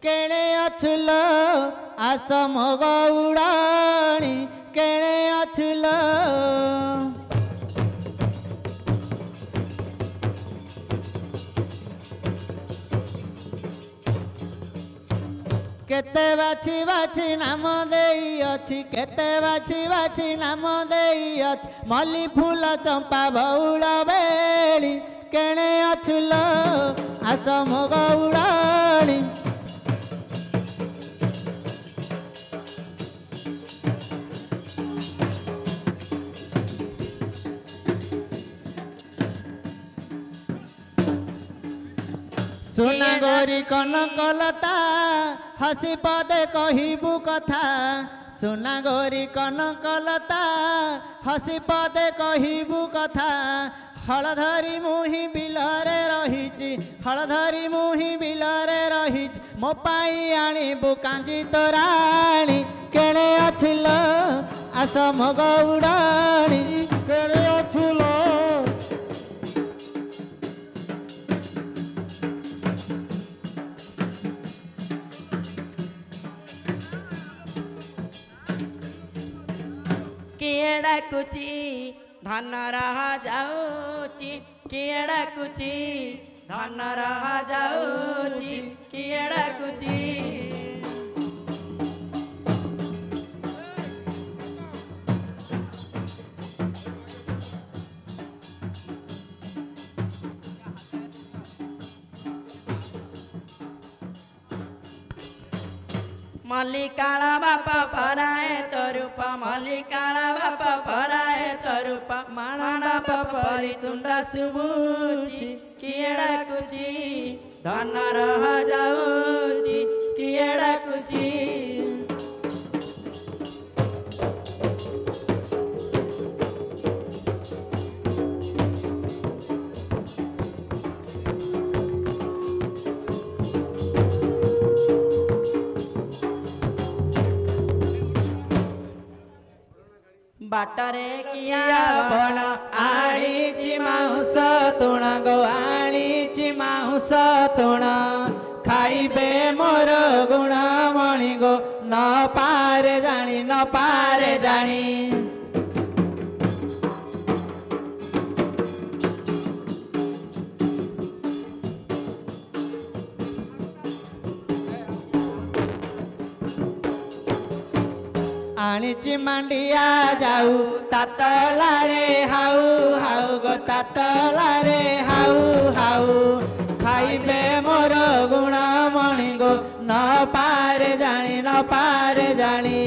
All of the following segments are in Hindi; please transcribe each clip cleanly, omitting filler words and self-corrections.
केणे अछुल आसम गौड़ाणी केणे अछुल केते बाछी बाछी नाम देई अछि केते बाछी बाछी नाम देई अछि मल्ली फूल चंपा बौड़ बेली केणे अछुल आसम गौड़ाणी सुना गोरी कनकलता हसी पदे कहिबू कथा सुना गोरी कनकलता हसी पदे कहिबू कथा हलधरी मुही बिलरे रहिछि हलधरी मुही बिलरे रहिछि मो पाई आनिबू कांजी तोराणी केणे अछुल आसम गौड़ाणी केणे अछुल किए डाकुची धन रह जाऊची किए डाकुची धन रह जाऊची किए डाकुची मल्लिकाला बापा पराए तरूप मल्लिकाला बापा पराए तरूप माणा बापा परी तुंडा सुबुची किए डाकुची धन रह जाऊची किए डाकुची बाटरे किया बण आनीची माउस तुण गो आनीची माउस तुण खाइबे मोर गुण मणि गो न पारे जानी न पारे जानी आनीची मांडिया जाऊ तातला रे हाऊ हाऊ गो तातला रे हाऊ हाऊ खाइबे मोर गुण मणि गो न पारे जानी न पारे जानी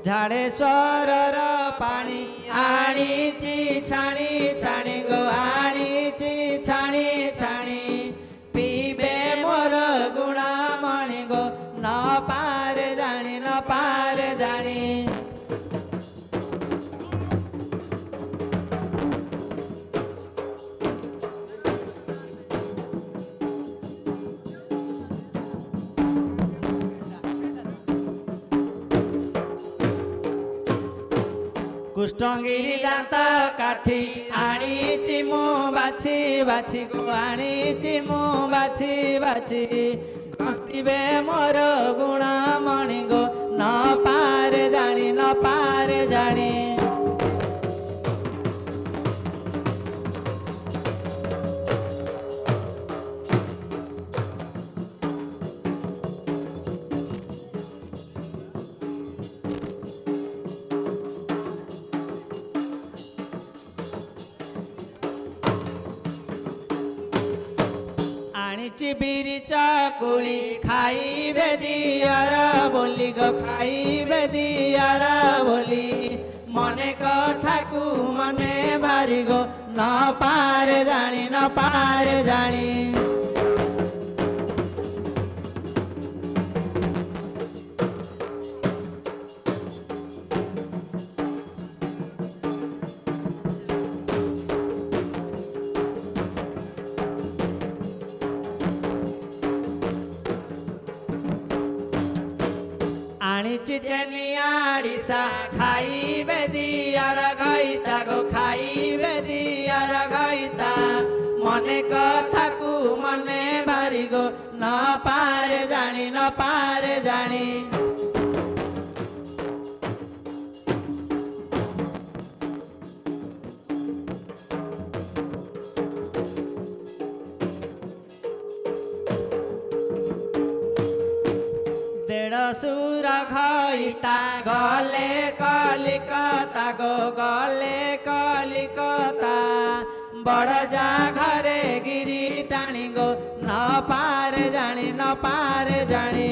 झाड़ेश्वर पानी आनीची छाणी छाणी गो आनीची छाणी छाणी पीबे मोर गुणा मणि गो न पारे जानी न पारे जानी कुष्ठगिरी दांत काठी आनीची मु बाछी बाछी गो आनीची मु बाछी बाछी घसीबे मोर गुण मणि गो न पारे जानी न पारे जानी आनीची बिरी चकुली खाइबे दियर बोली गो खाइबे दियर बोली मने कथा को मने भारी गो न पारे जानी न पारे जानी आनिछि चेनियाड़िसा खाइबे दियर गईता गो खाइबे दियर गईता मने कथा को मने भारी गो न पारे जानी न पारे जानी देड़सुर घईता गले कलिकता गो गले कलिकता बड़ जा घरे गिरी टाणी गो न पारे जानी न पारे जानी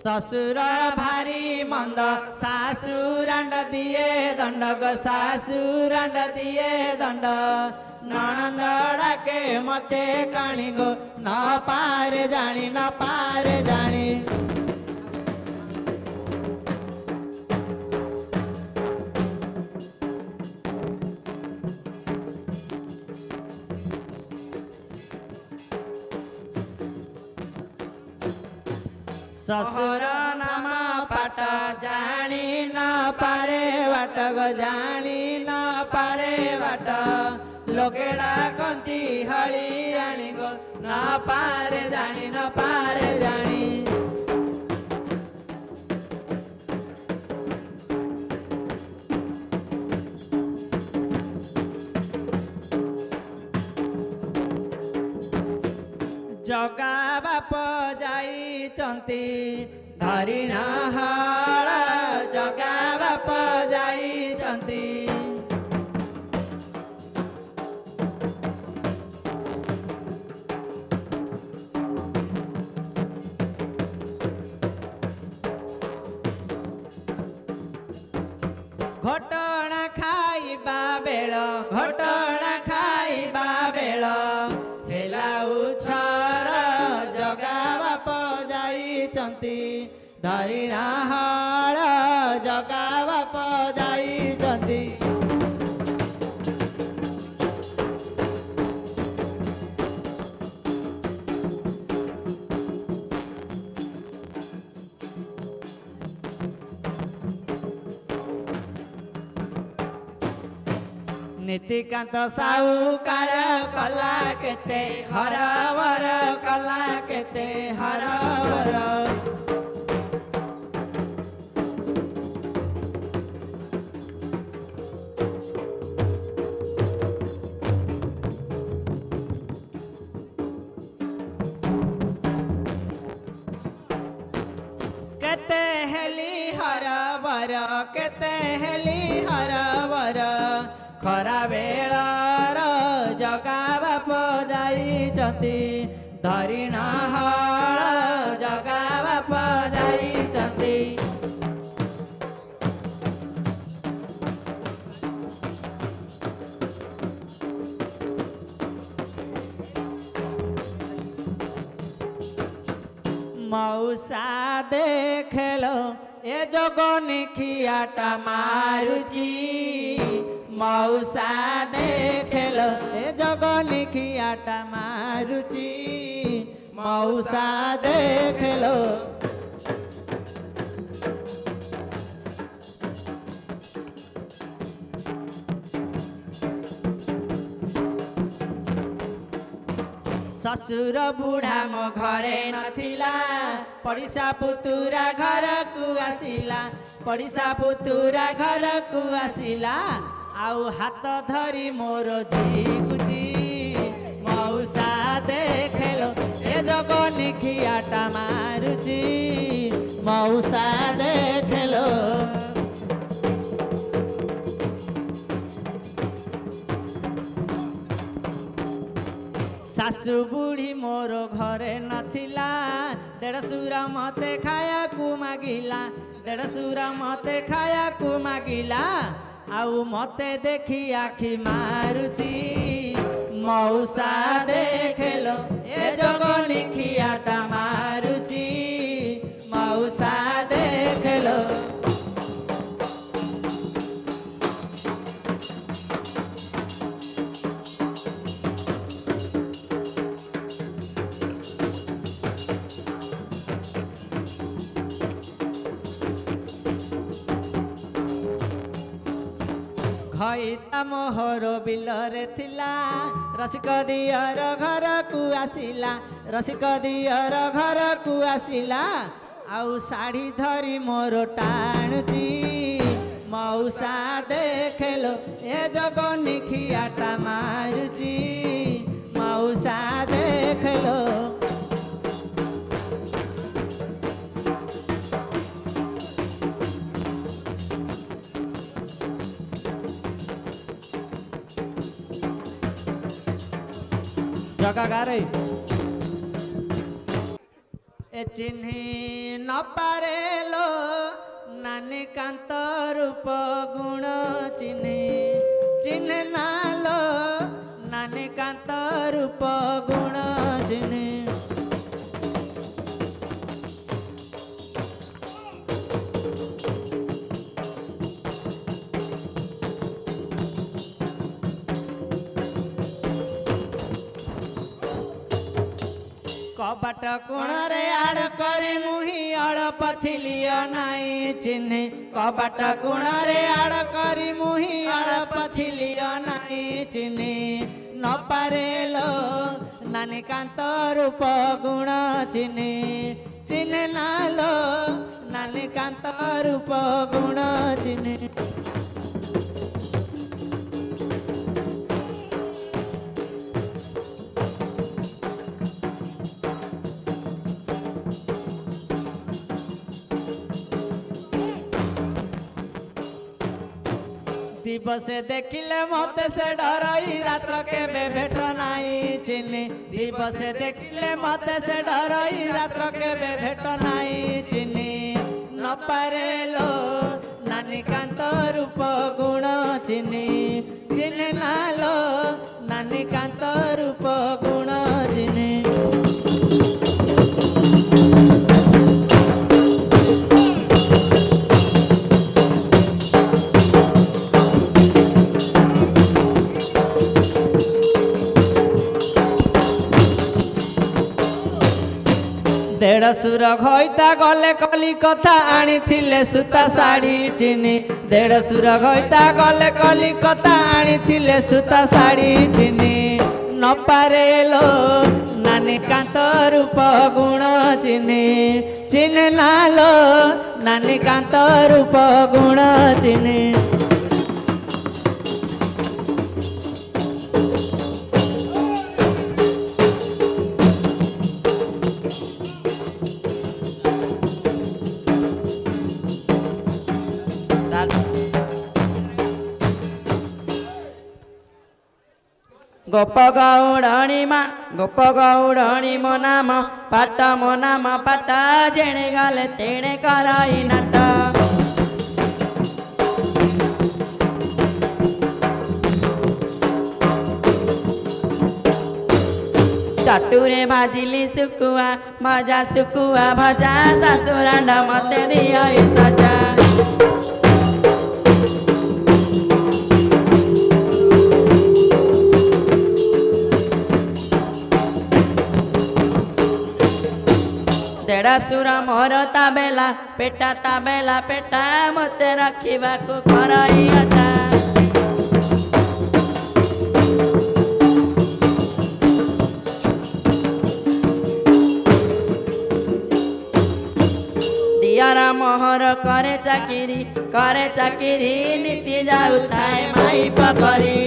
ससुर भारी मंद सासुरांड दिए दंड गो सासुरांड दिए दंड नणंद डाके मते काणी गो न पारे जानी न पारे जानी ससुर नाम पाट जानी न पारे बाट गो जानी न पारे बाट लोकेड़ा कंती हली आनी गो न पारे जानी न पारे जानी जगा बाप जाइचंती धरिणा हल जगा बाप जाइचंती घटना खाइबा बेल घटना खाइबा बेल हेला उछर जगा बाप जाइचंती धरिणा हल जगा बाप जाइचंती नीतिकांत साहुकार कला केते हरवर कला केते हरवर केते हेली हरवर केते हेली हरवर खरा बेलार जगा बाप जाइचंती धरिणा हल जगा बाप जाइचंती मौसा देखलो ए जगनी खियाटा मारुची मौसा देखलो ए जगनी खियाटा मारुची मौसा देखलो ससुर बुढ़ा मो घरे नथिला पड़िसा पुतुरा घर को आसिला पड़िसा पुतुरा घर को आसिला आउ हाथ धरी मोर झिकुची मौसा देखलो ए जगनी खियाटा मारुची मौसा देखलो सासु बुढ़ी मोर घरे नथिला देढ़सुरा मते खाया को मागिला देढ़सुरा मते खाया को मागिला आउ मते देखी आखि मारुची मौसा देखलो ए जगनी निखियाटा मारुची मौसा देखलो घईता मोहर बिलरे थिला रसिक दियर घर को आसिला रसिक दियर घर को आसिला आउ साड़ी धरी मोर टाणुची मौसा देखलो ए जगनी खियाटा मारुची मौसा देखलो जगा गारे ए चिन्ही न पारेलो नानी कांत रूप गुण चिन्ही चिन्ह नालो नानी कांत रूप गुण चिन्ही कबाट कोणरे आड़ करे मुही अड़प थिलियो नाई चिन्हे कबाट कोणरे आड़ करी मुही अड़प थिलियो नाई चिन्हे न पारेलो नानी कांत रूप गुण चिन्हे चिन्हे नालो नानी कांत रूप गुण चिन्हे दिवसे देखिले मत से डरई रात्र के भेट नाई चिन्ही दिवसे देखिले मत से डरई रात्र के भेट नाई चिन्ही न पारेलो नानी कांत रूप गुण चिन्ही चिन्ह नालो नानी कांत रूप गुण चिन्ही देढ़सुर घईता गले कलिकता आनी थिले सूता साड़ी चिन्ही देढ़सुर घईता गले कलिकता आनी थिले सूता साड़ी चिन्ही न पारेलो नानी कांत रूप गुण चिन्ही चिन्ह नालो नानी कांत रूप गुण चिन्ही गोप गौड़णी मो नाम पाट जेणे गाले तेणे कराई नाट चटुरे भाजिली सुकुआ भजा सासुरांडा मते दिया सजा देढ़सुर मोर ताबेला पेटा मते रखिबा को कराई आटा दियारा मोहर करे चाकिरी नीति जाऊ थाए माई पकरी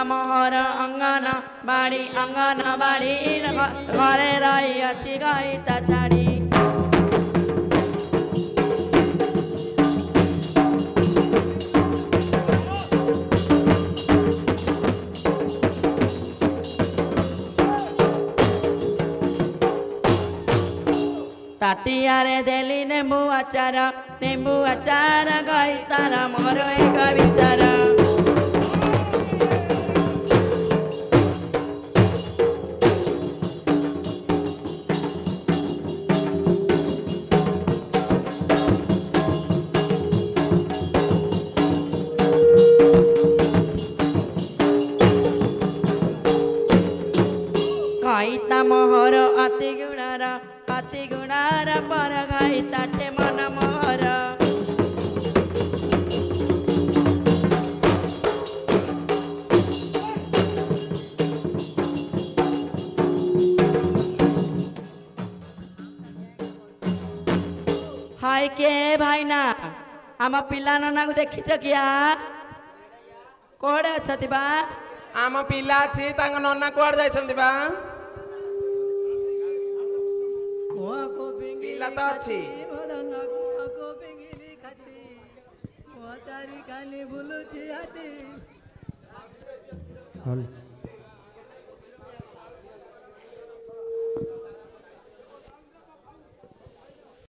मोहर अंगन बाड़ी घरे रही अच्छी गईता छाड़ी ताटियारे देली नेमु आचार गई तारा मोर एक विचार गाईता मोहर अति गुणार पर गाई ताटे मन मोहर हाय के भाईना आम पिला नना को देखिछ किया कोड़े अच्छा बा आम पिला अछि तांग नन्ना कुआड़ जाइछन्ति बा पिला तो अछि हल